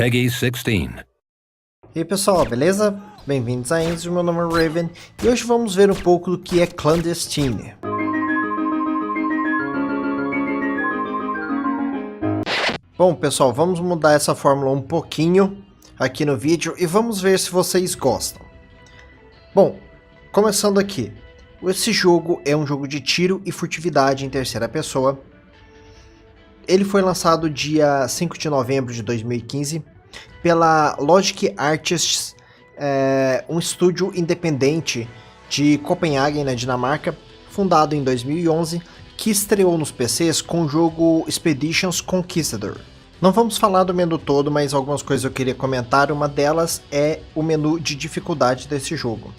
Peggy 16. E aí pessoal, beleza? Bem-vindos a Enzo, meu nome é Raven e hoje vamos ver um pouco do que é Clandestine. Bom pessoal, vamos mudar essa fórmula um pouquinho aqui no vídeo e vamos ver se vocês gostam. Bom, começando aqui, esse jogo é um jogo de tiro e furtividade em terceira pessoa. Ele foi lançado dia 5 de novembro de 2015 pela Logic Artists, um estúdio independente de Copenhague, na Dinamarca, fundado em 2011, que estreou nos PCs com o jogo Expeditions Conquistador. Não vamos falar do menu todo, mas algumas coisas eu queria comentar. Uma delas é o menu de dificuldade desse jogo.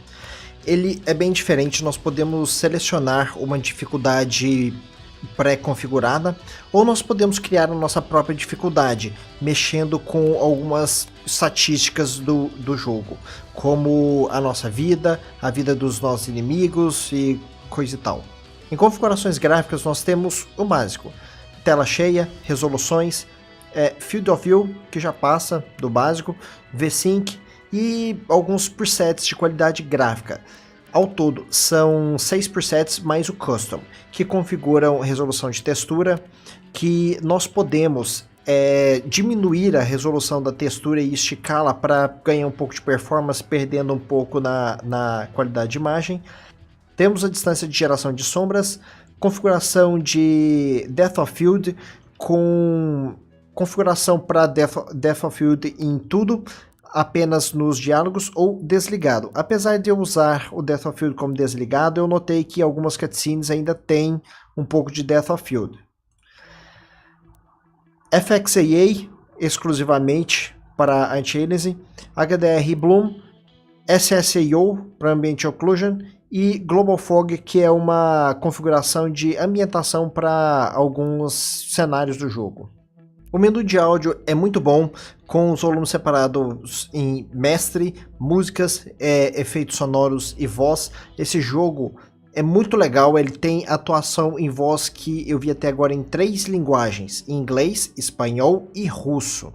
Ele é bem diferente, nós podemos selecionar uma dificuldade pré-configurada, ou nós podemos criar a nossa própria dificuldade, mexendo com algumas estatísticas do jogo, como a nossa vida, a vida dos nossos inimigos e coisa e tal. Em configurações gráficas nós temos o básico: tela cheia, resoluções, Field of View, que já passa do básico, V-Sync e alguns presets de qualidade gráfica. Ao todo, são 6 presets mais o Custom, que configuram resolução de textura, que nós podemos diminuir a resolução da textura e esticá-la para ganhar um pouco de performance, perdendo um pouco na qualidade de imagem. Temos a distância de geração de sombras, configuração de Depth of Field, com configuração para Depth of Field em tudo, apenas nos diálogos, ou desligado. Apesar de eu usar o Depth of Field como desligado, eu notei que algumas cutscenes ainda tem um pouco de Depth of Field. FXAA exclusivamente para Anti-Aliasing, HDR Bloom, SSAO para Ambient Occlusion e Global Fog, que é uma configuração de ambientação para alguns cenários do jogo. O menu de áudio é muito bom, com os volumes separados em mestre, músicas, efeitos sonoros e voz. Esse jogo é muito legal, ele tem atuação em voz que eu vi até agora em 3 linguagens: inglês, espanhol e russo.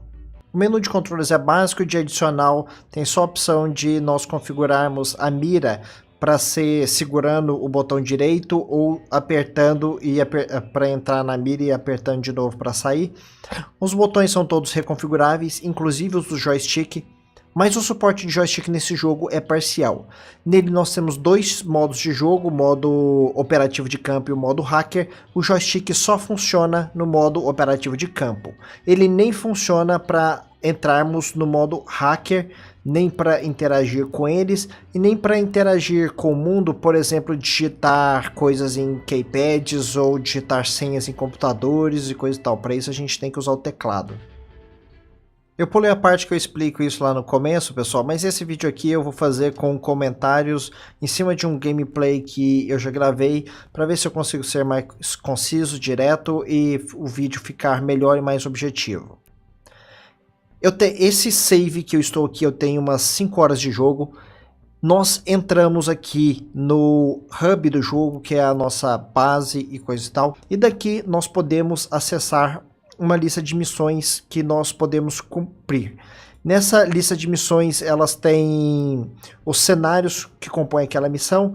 O menu de controles é básico, de adicional tem só a opção de nós configurarmos a mira para ser segurando o botão direito ou apertando para entrar na mira e apertando de novo para sair. Os botões são todos reconfiguráveis, inclusive os do joystick, mas o suporte de joystick nesse jogo é parcial. Nele nós temos 2 modos de jogo, o modo operativo de campo e o modo hacker. O joystick só funciona no modo operativo de campo. Ele nem funciona para entrarmos no modo hacker, nem para interagir com eles e nem para interagir com o mundo, por exemplo, digitar coisas em keypads ou digitar senhas em computadores e coisa e tal. Para isso a gente tem que usar o teclado. Eu pulei a parte que eu explico isso lá no começo, pessoal, mas esse vídeo aqui eu vou fazer com comentários em cima de um gameplay que eu já gravei, para ver se eu consigo ser mais conciso, direto e o vídeo ficar melhor e mais objetivo. Esse save que eu estou aqui, eu tenho umas 5 horas de jogo. Nós entramos aqui no hub do jogo, que é a nossa base e coisa e tal. E daqui nós podemos acessar uma lista de missões que nós podemos cumprir. Nessa lista de missões, elas têm os cenários que compõem aquela missão.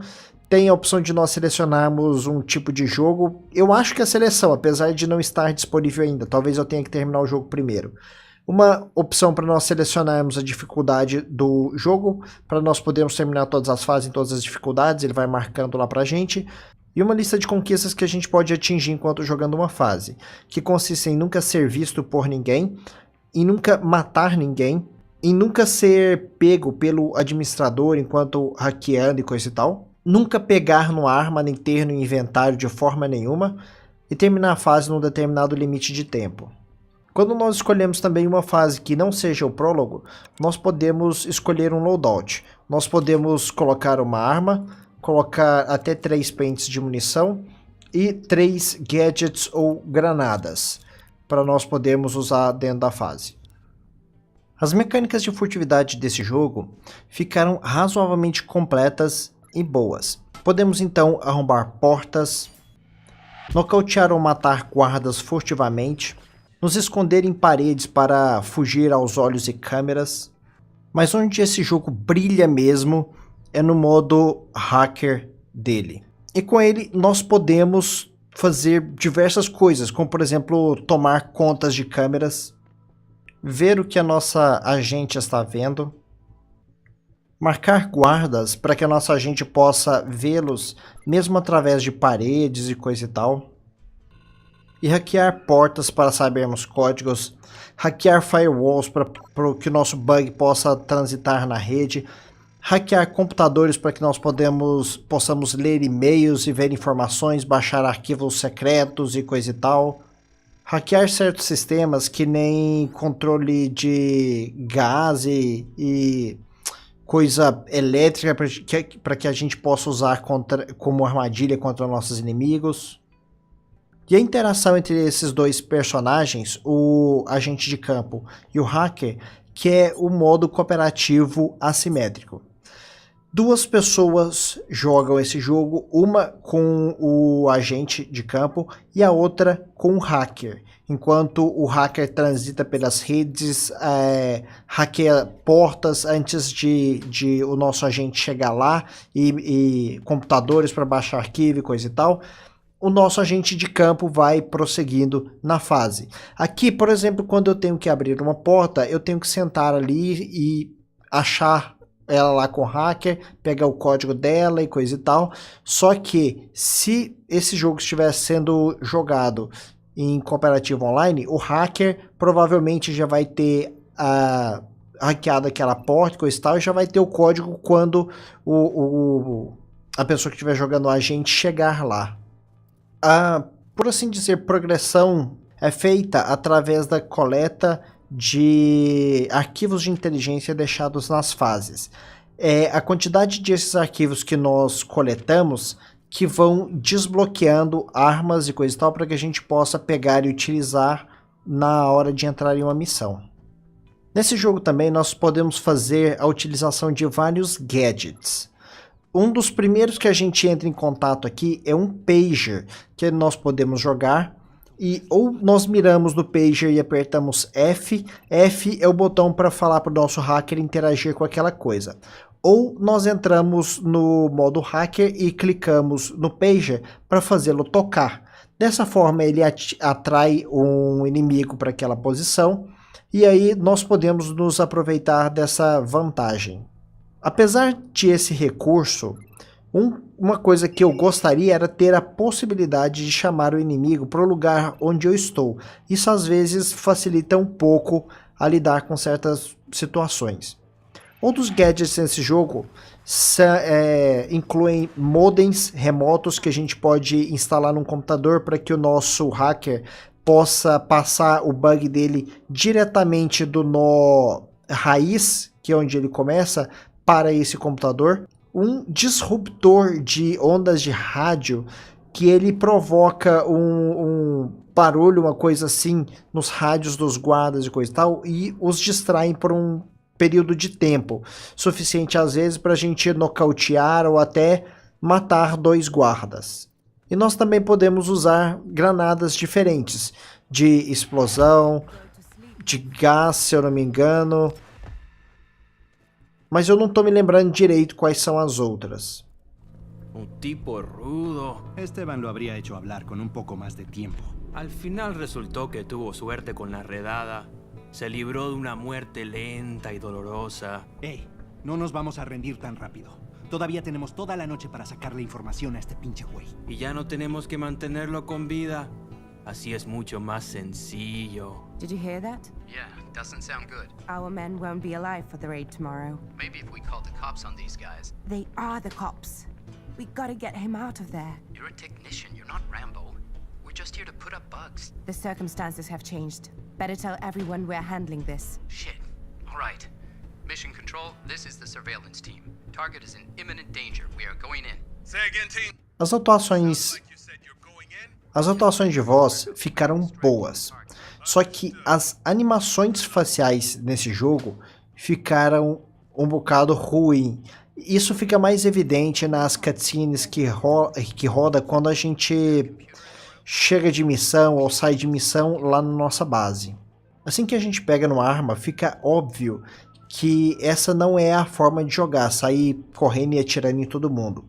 Tem a opção de nós selecionarmos um tipo de jogo. Eu acho que a seleção, apesar de não estar disponível ainda, talvez eu tenha que terminar o jogo primeiro. Uma opção para nós selecionarmos a dificuldade do jogo, para nós podermos terminar todas as fases em todas as dificuldades, ele vai marcando lá pra gente. E uma lista de conquistas que a gente pode atingir enquanto jogando uma fase, que consiste em nunca ser visto por ninguém, em nunca matar ninguém, em nunca ser pego pelo administrador enquanto hackeando e coisa e tal, nunca pegar no arma nem ter no inventário de forma nenhuma, e terminar a fase num determinado limite de tempo. Quando nós escolhemos também uma fase que não seja o prólogo, nós podemos escolher um loadout. Nós podemos colocar uma arma, colocar até 3 pentes de munição e 3 gadgets ou granadas, para nós podermos usar dentro da fase. As mecânicas de furtividade desse jogo ficaram razoavelmente completas e boas. Podemos então arrombar portas, nocautear ou matar guardas furtivamente, nos esconder em paredes para fugir aos olhos e câmeras. Mas onde esse jogo brilha mesmo é no modo hacker dele. E com ele nós podemos fazer diversas coisas, como por exemplo tomar contas de câmeras, ver o que a nossa agente está vendo, marcar guardas para que a nossa agente possa vê-los mesmo através de paredes e coisa e tal, e hackear portas para sabermos códigos, hackear firewalls para que o nosso bug possa transitar na rede, hackear computadores para que nós possamos ler e-mails e ver informações, baixar arquivos secretos e coisa e tal. Hackear certos sistemas que nem controle de gás e coisa elétrica para que a gente possa usar como armadilha contra nossos inimigos. E a interação entre esses dois personagens, o agente de campo e o hacker, que é o modo cooperativo assimétrico. Duas pessoas jogam esse jogo, uma com o agente de campo e a outra com o hacker. Enquanto o hacker transita pelas redes, hackeia portas antes de o nosso agente chegar lá e computadores para baixar arquivo e coisa e tal, o nosso agente de campo vai prosseguindo na fase. Aqui, por exemplo, quando eu tenho que abrir uma porta, eu tenho que sentar ali e achar ela lá com o hacker, pegar o código dela e coisa e tal. Só que se esse jogo estiver sendo jogado em cooperativo online, o hacker provavelmente já vai ter hackeado aquela porta e coisa e tal, e já vai ter o código quando a pessoa que estiver jogando a agente chegar lá. Por assim dizer, progressão é feita através da coleta de arquivos de inteligência deixados nas fases. É a quantidade desses arquivos que nós coletamos que vão desbloqueando armas e coisa e tal para que a gente possa pegar e utilizar na hora de entrar em uma missão. Nesse jogo também nós podemos fazer a utilização de vários gadgets. Um dos primeiros que a gente entra em contato aqui é um pager que nós podemos jogar. E ou nós miramos no pager e apertamos F. F é o botão para falar para o nosso hacker interagir com aquela coisa. Ou nós entramos no modo hacker e clicamos no pager para fazê-lo tocar. Dessa forma ele atrai um inimigo para aquela posição e aí nós podemos nos aproveitar dessa vantagem. Apesar de esse recurso, uma coisa que eu gostaria era ter a possibilidade de chamar o inimigo para o lugar onde eu estou. Isso às vezes facilita um pouco a lidar com certas situações. Outros gadgets nesse jogo incluem modems remotos que a gente pode instalar num computador para que o nosso hacker possa passar o bug dele diretamente do nó raiz, que é onde ele começa, para esse computador. Um disruptor de ondas de rádio que ele provoca um barulho, uma coisa assim, nos rádios dos guardas e coisa e tal, e os distraem por um período de tempo, suficiente às vezes para a gente nocautear ou até matar dois guardas. E nós também podemos usar granadas diferentes, de explosão, de gás, se eu não me engano, mas eu não tô me lembrando direito quais são as outras. Tipo rudo. Esteban lo habría hecho hablar con un poco más de tiempo. Al final resultó que tuvo suerte con la redada. Se libró de una muerte lenta y dolorosa. Hey, no nos vamos a rendir tan rápido. Todavía tenemos toda la noche para sacarle información a este pinche güey. Y ya no tenemos que mantenerlo con vida. Así es mucho más sencillo. Did you hear that? Yeah, doesn't sound good. Our men won't be alive for the raid tomorrow. Maybe if we called the cops on these guys. They are the cops. We gotta get him out of there. You're a technician, you're not Rambo. We're just here to put up bugs. The circumstances have changed. Better tell everyone we're handling this. Shit. All right. Mission Control, this is the surveillance team. Target is in imminent danger. We are going in. Say again, team. As atuações Like you said, you're going in? As atuações de voz ficaram boas, só que as animações faciais nesse jogo ficaram um bocado ruim. Isso fica mais evidente nas cutscenes que roda quando a gente chega de missão ou sai de missão lá na nossa base. Assim que a gente pega numa arma, fica óbvio que essa não é a forma de jogar, sair correndo e atirando em todo mundo.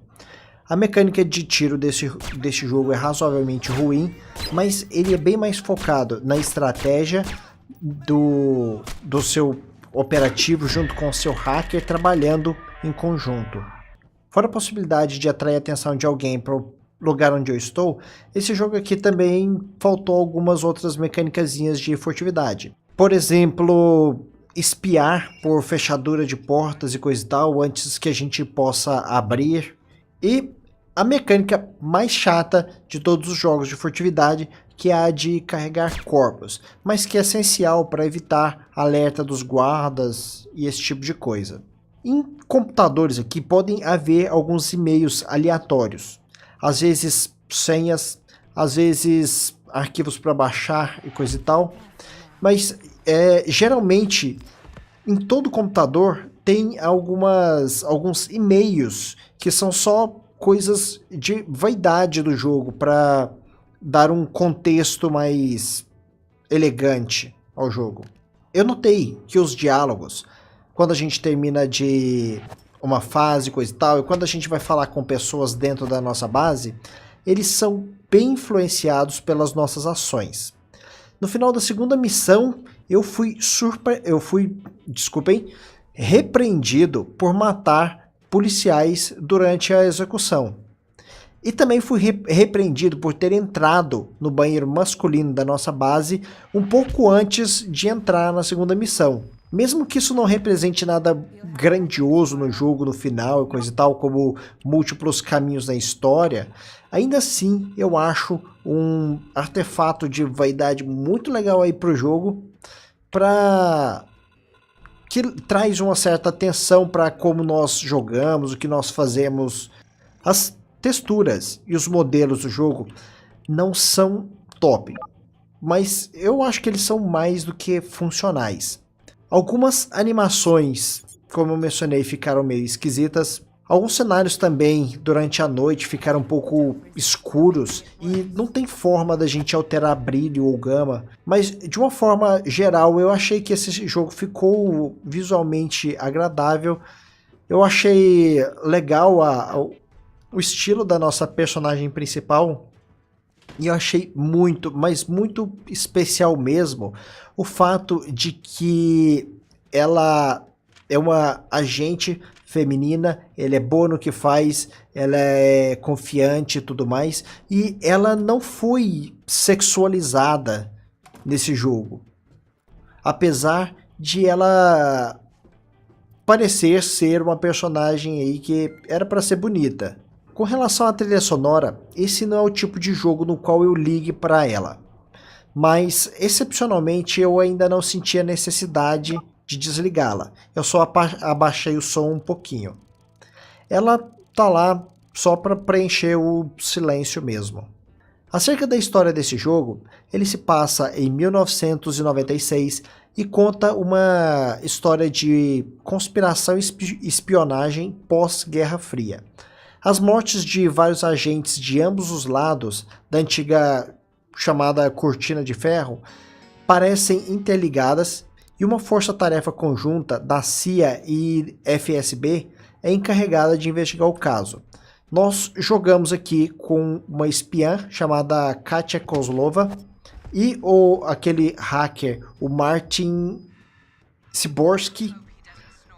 A mecânica de tiro desse jogo é razoavelmente ruim, mas ele é bem mais focado na estratégia do seu operativo junto com o seu hacker trabalhando em conjunto. Fora a possibilidade de atrair a atenção de alguém para o lugar onde eu estou, esse jogo aqui também faltou algumas outras mecânicazinhas de furtividade. Por exemplo, espiar por fechadura de portas e coisa e tal antes que a gente possa abrir. E a mecânica mais chata de todos os jogos de furtividade, que é a de carregar corpos, mas que é essencial para evitar alerta dos guardas e esse tipo de coisa. Em computadores aqui podem haver alguns e-mails aleatórios, às vezes senhas, às vezes arquivos para baixar e coisa e tal, mas geralmente em todo computador tem alguns e-mails que são só coisas de vaidade do jogo para dar um contexto mais elegante ao jogo. Eu notei que os diálogos, quando a gente termina de uma fase, coisa e tal, e quando a gente vai falar com pessoas dentro da nossa base, eles são bem influenciados pelas nossas ações. No final da segunda missão, eu fui repreendido por matar policiais durante a execução. E também fui repreendido por ter entrado no banheiro masculino da nossa base um pouco antes de entrar na segunda missão. Mesmo que isso não represente nada grandioso no jogo, no final e coisa e tal, como múltiplos caminhos na história, ainda assim eu acho um artefato de vaidade muito legal aí pro jogo, que traz uma certa atenção para como nós jogamos, o que nós fazemos. As texturas e os modelos do jogo não são top, mas eu acho que eles são mais do que funcionais. Algumas animações, como eu mencionei, ficaram meio esquisitas. Alguns cenários também, durante a noite, ficaram um pouco escuros e não tem forma da gente alterar brilho ou gama. Mas, de uma forma geral, eu achei que esse jogo ficou visualmente agradável. Eu achei legal o estilo da nossa personagem principal. E eu achei muito, mas muito especial mesmo, o fato de que ela é uma agente feminina, ela é boa no que faz, ela é confiante e tudo mais, e ela não foi sexualizada nesse jogo. Apesar de ela parecer ser uma personagem aí que era para ser bonita. Com relação à trilha sonora, esse não é o tipo de jogo no qual eu ligue para ela. Mas, excepcionalmente, eu ainda não senti a necessidade de desligá-la. Eu só abaixei o som um pouquinho. Ela tá lá só para preencher o silêncio mesmo. Acerca da história desse jogo, ele se passa em 1996 e conta uma história de conspiração e espionagem pós-Guerra Fria. As mortes de vários agentes de ambos os lados da antiga chamada Cortina de Ferro parecem interligadas e uma força-tarefa conjunta da CIA e FSB é encarregada de investigar o caso. Nós jogamos aqui com uma espiã chamada Katia Kozlova e aquele hacker, o Martin Siborski,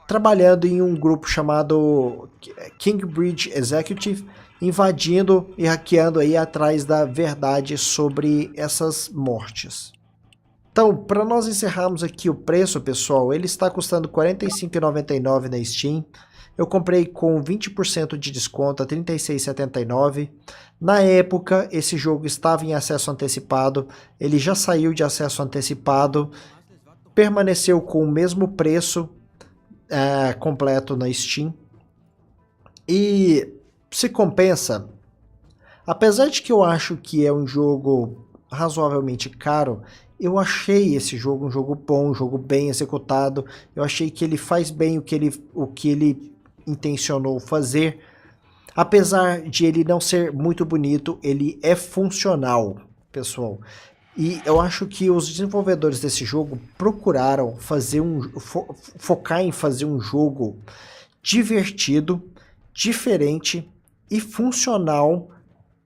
trabalhando em um grupo chamado Kingbridge Executive, invadindo e hackeando aí atrás da verdade sobre essas mortes. Então, para nós encerrarmos aqui o preço, pessoal, ele está custando R$ 45,99 na Steam. Eu comprei com 20% de desconto a R$ 36,79. Na época, esse jogo estava em acesso antecipado, ele já saiu de acesso antecipado, permaneceu com o mesmo preço completo na Steam. E se compensa, apesar de que eu acho que é um jogo razoavelmente caro, eu achei esse jogo um jogo bom, um jogo bem executado. Eu achei que ele faz bem o que ele intencionou fazer. Apesar de ele não ser muito bonito, ele é funcional. pessoal. E eu acho que os desenvolvedores desse jogo procuraram fazer focar em fazer um jogo divertido, diferente e funcional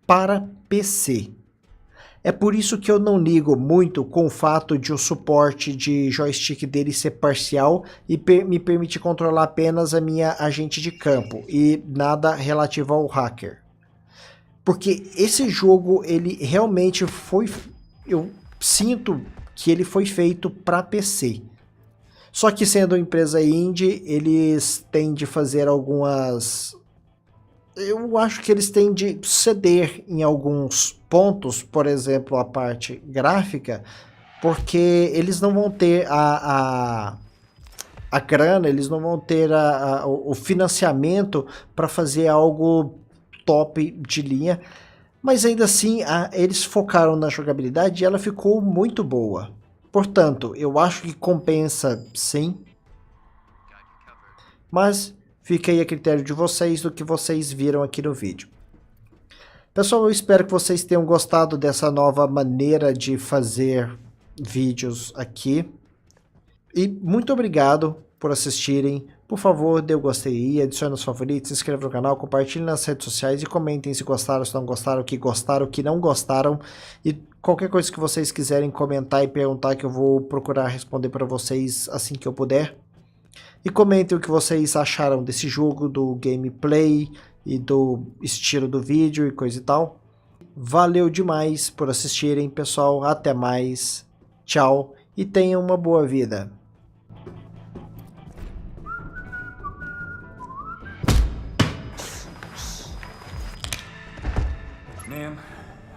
para PC. É por isso que eu não ligo muito com o fato de o suporte de joystick dele ser parcial e me permitir controlar apenas a minha agente de campo e nada relativo ao hacker. Porque esse jogo, ele realmente foi... Eu sinto que ele foi feito para PC. Só que sendo uma empresa indie, eles têm de fazer algumas... Eu acho que eles têm de ceder em alguns pontos, por exemplo, a parte gráfica, porque eles não vão ter a grana, eles não vão ter o financiamento para fazer algo top de linha. Mas ainda assim, eles focaram na jogabilidade e ela ficou muito boa. Portanto, eu acho que compensa sim. Mas fica aí a critério de vocês do que vocês viram aqui no vídeo. Pessoal, eu espero que vocês tenham gostado dessa nova maneira de fazer vídeos aqui. E muito obrigado por assistirem. Por favor, dê o gostei, adicione os favoritos, se inscreva no canal, compartilhe nas redes sociais e comentem se gostaram, se não gostaram, o que não gostaram. E qualquer coisa que vocês quiserem comentar e perguntar, que eu vou procurar responder para vocês assim que eu puder. E comentem o que vocês acharam desse jogo, do gameplay e do estilo do vídeo e coisa e tal. Valeu demais por assistirem, pessoal. Até mais. Tchau e tenham uma boa vida. Ma'am,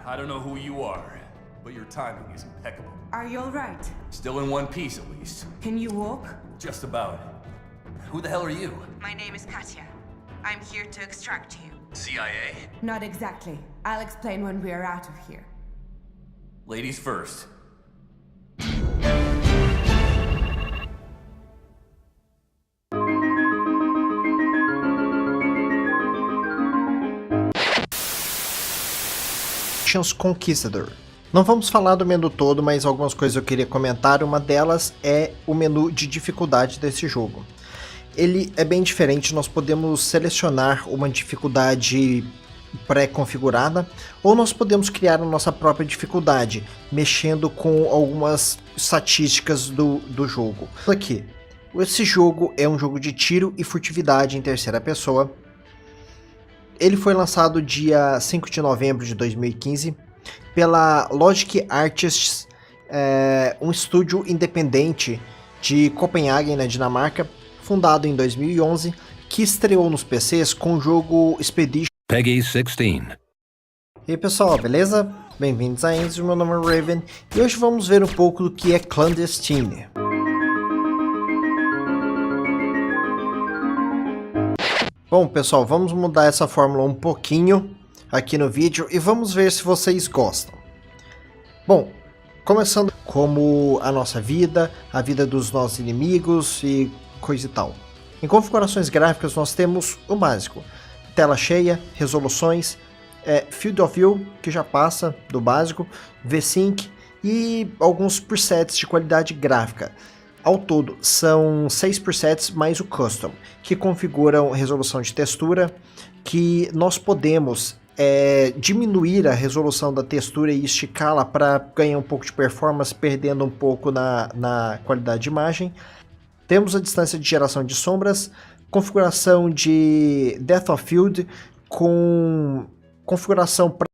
I don't know who you are, but your timing is impeccable. Are you alright? Still in one piece, at least. Can you walk? Just about. Who the hell are you? My name is Katya. I'm here to extract you. CIA? Not exactly. I'll explain when we are out of here. Ladies first. Conquistador. Não vamos falar do menu todo, mas algumas coisas eu queria comentar. Uma delas é o menu de dificuldade desse jogo. Ele é bem diferente, nós podemos selecionar uma dificuldade pré-configurada ou nós podemos criar a nossa própria dificuldade, mexendo com algumas estatísticas do jogo. Aqui, esse jogo é um jogo de tiro e furtividade em terceira pessoa. Ele foi lançado dia 5 de novembro de 2015 pela Logic Artists, um estúdio independente de Copenhague, na Dinamarca, fundado em 2011, que estreou nos PCs com o jogo Expedition. Peggy 16. E aí pessoal, beleza? Bem-vindos a Enzo, meu nome é Raven, e hoje vamos ver um pouco do que é Clandestine. Bom pessoal, vamos mudar essa fórmula um pouquinho aqui no vídeo e vamos ver se vocês gostam. Bom, começando como a nossa vida, a vida dos nossos inimigos e coisa e tal. Em configurações gráficas nós temos o básico: tela cheia, resoluções, Field of View, que já passa do básico, V-Sync e alguns presets de qualidade gráfica. Ao todo, são 6 presets mais o Custom, que configuram resolução de textura, que nós podemos diminuir a resolução da textura e esticá-la para ganhar um pouco de performance, perdendo um pouco na qualidade de imagem. Temos a distância de geração de sombras, configuração de Depth of Field, com configuração para